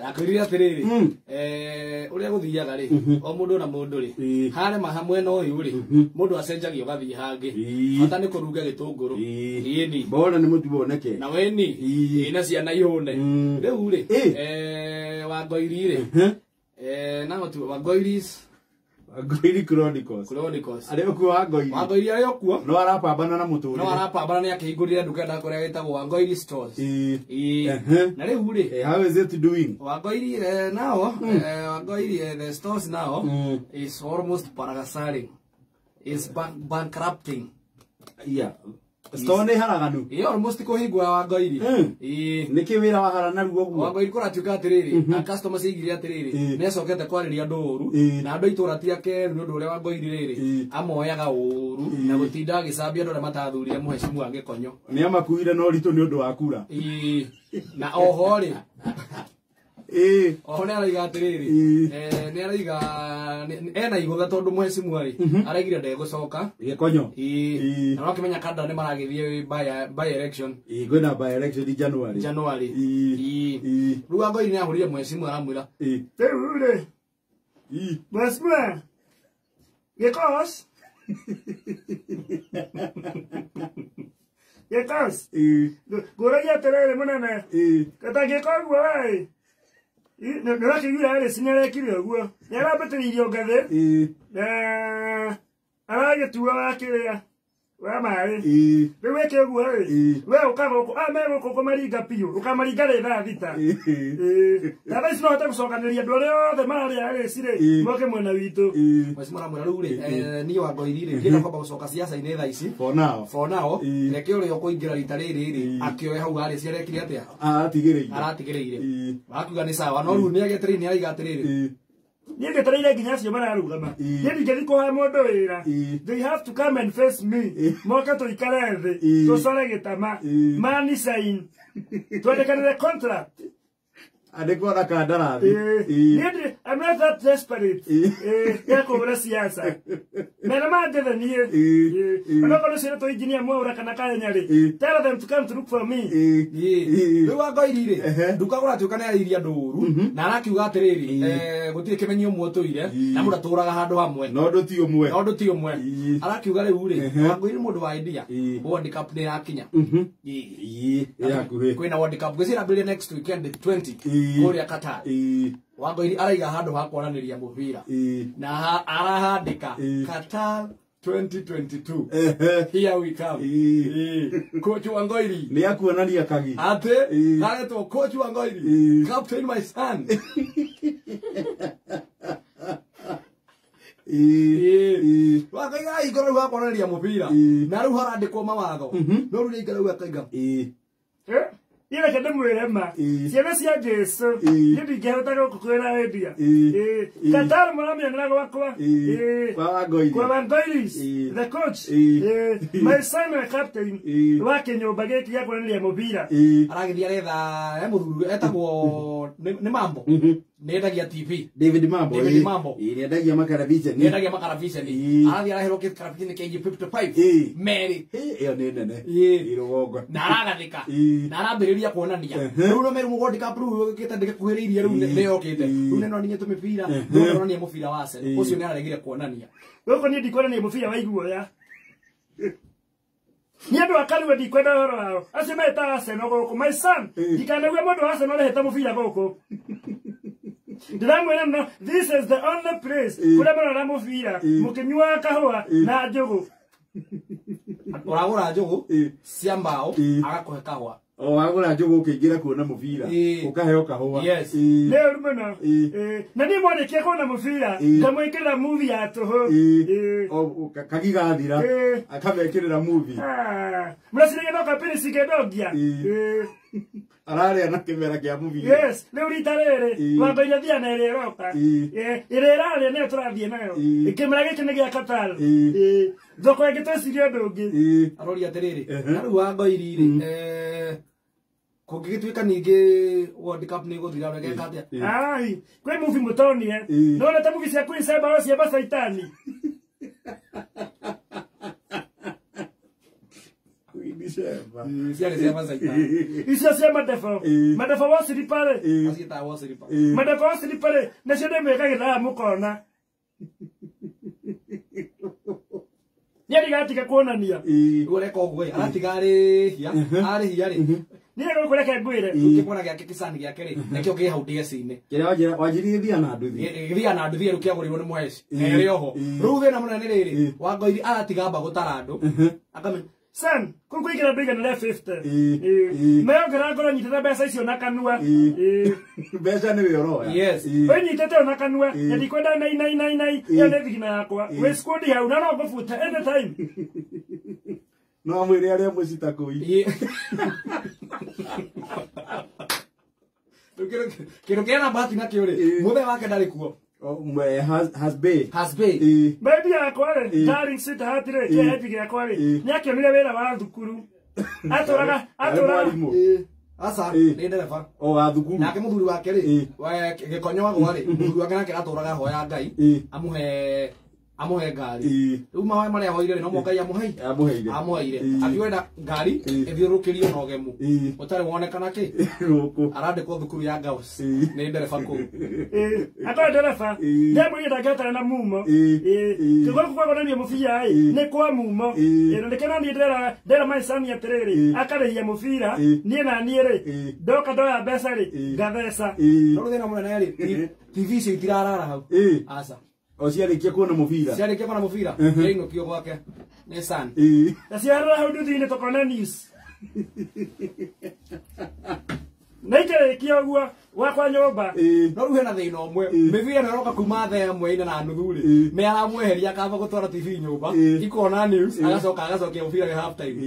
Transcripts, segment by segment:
Akwirira atiriri uria guthiaga ri o mundu na mundu ri hare mahamwe no uyu ri mundu acenjagio gathi hangi ata ni kurunga gitunguru ni bona ni mutu boneke na weni ina ciana ihune riu ri Wangoiri ri na mutu Wangoiri Chronicles ariko kwa Wangoiri ayo kuo no arapambana na mutu no arapambana ni akihingurira nduka nda kuria gitagwo Wangoiri stores na riu ri how is it doing Wangoiri now Wangoiri the stores now is almost parasaling is bankrupting Stone haraganu almost kuhingwa Wangoiri niki wira wa harana ruo guo Wangoiri kuratuka atiriri na customers igire atiriri ne sokete kwariria ndoru na andu itura ti ake ndu uria Wangoiri riri amoyaga uru na gutinda gicambia ndore matathurire muhecimu wange konyo ni amakuire no ritu ni undu wa kura na oho ri oho ne araiga atiriri ne araiga ena igutha tondu muhecimu ari araigire ndegucoka gikonyo na no kimenya kada ne maragithie by election gwina by election January ru Wangoiri ni ahurire muhecimu aramwira rure Mwesmwe Gekos Gora ya terere munene kata gekogwo ai no kigira ari sinyare kiri ogwo yara betiririo ngathe aragetua wakiria wa mari riwe kegwo ri we ukagoko me goko maringa piyo ukamaringa ritha thita na basi no hata gucokaniria ndu ria othe mari ari cire moke mwena witu mwesmara mwera ruri ni Wangoiri ri ngira kwamba gucoka siasa ine tha ici for now reke uri okuingira rita riri ri akioe hau ari ciarekire atia aratigireire akuga ni sawa no ru ni agetere ni aiga atiriri ni ngetereire nginya cio mararugama ni ngethi kuha mundu wira they have to come and face me moka tuikare thi tucore gitama mani sign twandikane contract adeko na kandarathi I'm not that desperate ya kubura siasa mena mandethe nie ana kono sire to engineer mwe ura kana kanya ri tell them to come to look for me riu Wangoiri ri nduka gura tuka na iria nduru na arakiuga atiriri gutire kimenyo mwotuire na muraturaga handu hamwe no ndu ti umwe arakiuga riu ri Wangoiri mundu wa idea World Cup ni yakinya kwina World Cup gwicira mbere next weekend 20 kuria Qatar Wangoiri araiga handu ha kuonaniria mubira na arahandika Qatar 2022 here we come coach Wangoiri ni akuonania kagi ate naretwo coach Wangoiri captain my son wakaiga igoro wa kuonaniria mubira na riu harandikwo mawatho no riu igoro akaiga ira kende mwirema ciana cia Jesu ndi ngehota gukwira endia Qatar muramia ngira gwakwa kwa Wangoiri the coach my son my captain wa kinyumba giki ya kuonania mubira aragithia retha muthuru etagwo ni mambo nendagia TV David Mambo nendagia makaravisheni arathia arahero kit karavisheni KG 55 Mary iyo ni nene irogongo na aragathika na arambiriria kuonania riu no meru World Cup riu gitandike kuhiriirie riu ne yokite riu ne no ninye tumipira no ni mubira wa Arsenal ucio ni araregire kuonania goko ni ndikuonania mubira wa iguoya ni andu akariwe ndikwenda horo wao acio meta Arsenal goko my son ndikanawe mundu wa Arsenal heta mubira goko ndiramwira no this is the only place kuria marora mubira mukinyua kahua na njugu uragura njugu cia mbao agakuhe kahua wagura njugu ukiingira kuona mubira ukaheo kahua leo rumana na ni mwanike kuona mubira ngamwikira movie ya toho kagigathira akamekirira movie murasirige no kapiri sigedogia arare na kimera kia movie leo ritarere Wangoiri thia na ireroka irerare ne turathie nayo ikimera giki ni gia Qatar thoko igitesirio ndungi arori atiriri na riu Wangoiri ri kungigituika ningi World Cup ni guthira regeka atia ai kwi movie mutonie no na ta movie cia Queen Seba wa cia Basaitani Ciarĩ cia macaita. Icio cia madefo. Madefo wa siripare. Aciĩtaga wa siripa. Madefo wa siripare. Nacio ndĩmĩkagĩra mũkona. Nĩarĩ gatiga kuonania. Ũreka ũguo aratiga arĩ hia rĩ. Niĩ gũkũreke ngwĩre. Ũkĩmona gĩake kĩcani gĩake rĩ. Nakĩo kĩ hau ndĩeci-inĩ. Kĩrĩa wanjirie thia na nduthi. Gĩthia na nduthi rĩu kĩagũrĩirwo nĩ mũheci. Erĩ oho. Rĩu thĩna mũnene rĩrĩ. Wangũithi aratiga mba gũtara andũ. Akamenya Sam, kũingĩra ndũigana 50. Meyongera ngoro nyitĩte mbeca icio na kanua. Mbeca nĩ we ũroya. yes. Wĩnyitĩte na kanua, na ndikwenda nai. Ĩyo nĩ thigina yakwa. Wĩ skundi hau, na no ngũbuta anytime. No mwĩre arĩa mũcita kũi. Kĩndũ kĩrĩa na bahati nakĩo rĩ. Mũthee wake ndarĩ kuo. Hasbe. Baby yakwa rĩ, darling sweetheart rĩ, kĩhendi gĩakwa rĩ, nĩakĩonire wĩra wa thukuru. Atũraga. Asa, nĩ ndereba. O wa thukuru. Nake mũthuri wake rĩ, Gĩkonyo wagwa rĩ, mũthuri wake nake atũraga hoya Ngai, amuhe ngari. Rĩu mahoya marĩa ahoire rĩ, no Ngai amuheire. Akiwenda ngari ĩthiũrũrũkĩrio na ũgemu. Ũtarĩ wonekana kĩ? Arandĩkwo thukuru ya Gaus. Nĩ ndereba kũu. Atwa ndereba, ndemwĩre ndangĩatara na mumo. Kĩgũkũ kwagonania mũbira ĩ, nĩ kwa mumo. Na nĩkĩo niĩ ndera maicani atĩrĩrĩ, akarĩhia mũbira, niĩ na niĩ rĩ, ndoka ndoya mbeca rĩ, ngatheca. No rĩu thĩna mũnene rĩ, TV icio itirarara hau. Aca. O ciarĩkia kuona mũbira. Ciarĩkia kuona mũbira. Ĩinũkio gwake. Nĩ Sun. Na ciarara hau nduthi-inĩ tũkona news. Na ikĩrĩkia ũguo gwakwa nyũmba. No rĩu hena thĩna ũmwe. Mĩbira ĩno ĩroka kuma thaa ĩmwe na nuthu rĩ. Nĩ aramweheria akamba gũtwara TV nyũmba. Ikona news agacokia mũbira gĩ half time.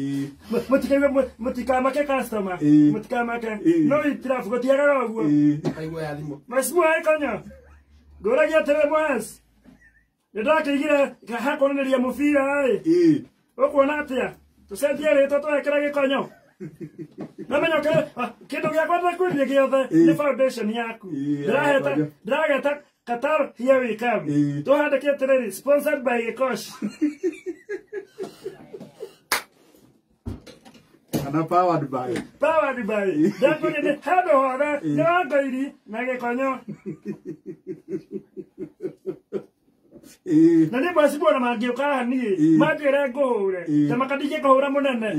Mũtikamake customer. Mũtikamake. No itirabu gũtiagaga ũguo. Aigua ya thimũ. Masimu Gĩkonyo. Ngũragia atĩrĩ mwasi. Nĩndakĩigire hakuonanĩria mũbira ĩ. Ũkuona atĩa? Tũcenjie rĩtwa twekĩra Gĩkonyo. Namenya kĩndũ gĩakwa ndakwendia gĩothe nĩ foundation yaku. Ndĩrageta Qatar here we come. Tũhandĩke atĩrĩrĩ sponsored by Gĩkosh. Kana powered by. Ndakwendia nĩ handũ hothe nĩ wa Ngairi na Gĩkonyo. Na nĩ masimu ona mangĩũka haha niĩ mangĩre ngũhũre ta makandinge kũhũra mũnene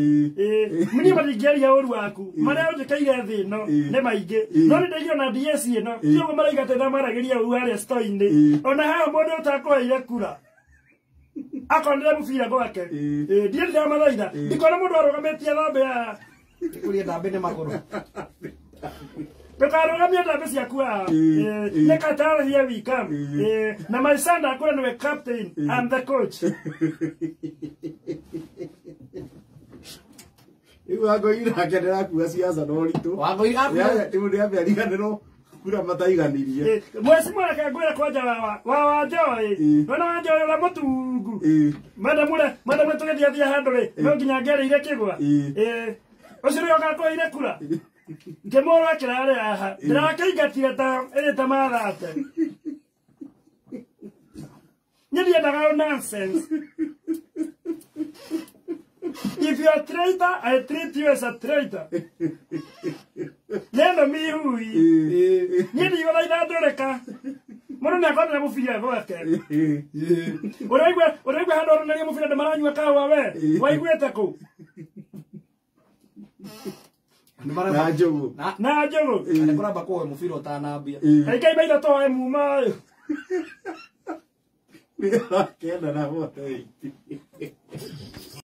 niĩ matingĩaria ũru waku marĩa ũnjĩkĩire thĩ ĩno nĩ maingĩ no nĩndaigua na DS ĩno tiũguo maraiga atĩ maragĩria ũru harĩa store-inĩ ona haha mũndũ ũtakũheire kura akonire mũbira gwake ndiĩ ndĩramathaitha ndikona mũndũ arũgamĩtie thambĩ haha Kũria ndambĩ nĩ magũrũ. Tukarugamia ndambe ciaku haha. Nĩ Qatar here we come. Na my son akũra nĩwe captain. I'm the coach. Rĩu Wangũi nake ndĩrakua ciaca no ũritũ. Wangũi akua. Rĩu nĩambĩariganĩrwo kura mataiganirie. Mwezi mwaka ngwĩra kwanja wa Njoĩ. Wena wa Njoĩ ũrĩa mũtungu. Madam tũgĩthiathia handũ rĩ, no nginya ngereire kĩgwa. Ũcio nĩwe ũgakũheire kura. Ngĩmũra kĩrarĩ haha. Ndĩrakĩingatire ta mathate. Niĩ ndiendaga nonsense. If you're a traitor, I treat you as a traitor. Neno mihui. Niĩ ndigũthaitha ndũrĩka. Mũndũ nĩakonera mũbira gwake. Ũraigua handũ oronania mũbira ndĩmaranyua kahũa we. Waiguĩte kũ? Na njogu. Na njogu. Nĩ kũramba kũhe mũbira ũtanambia. Kaĩ maitho tũhoe muma ũyũ. Nĩ kenda na wote.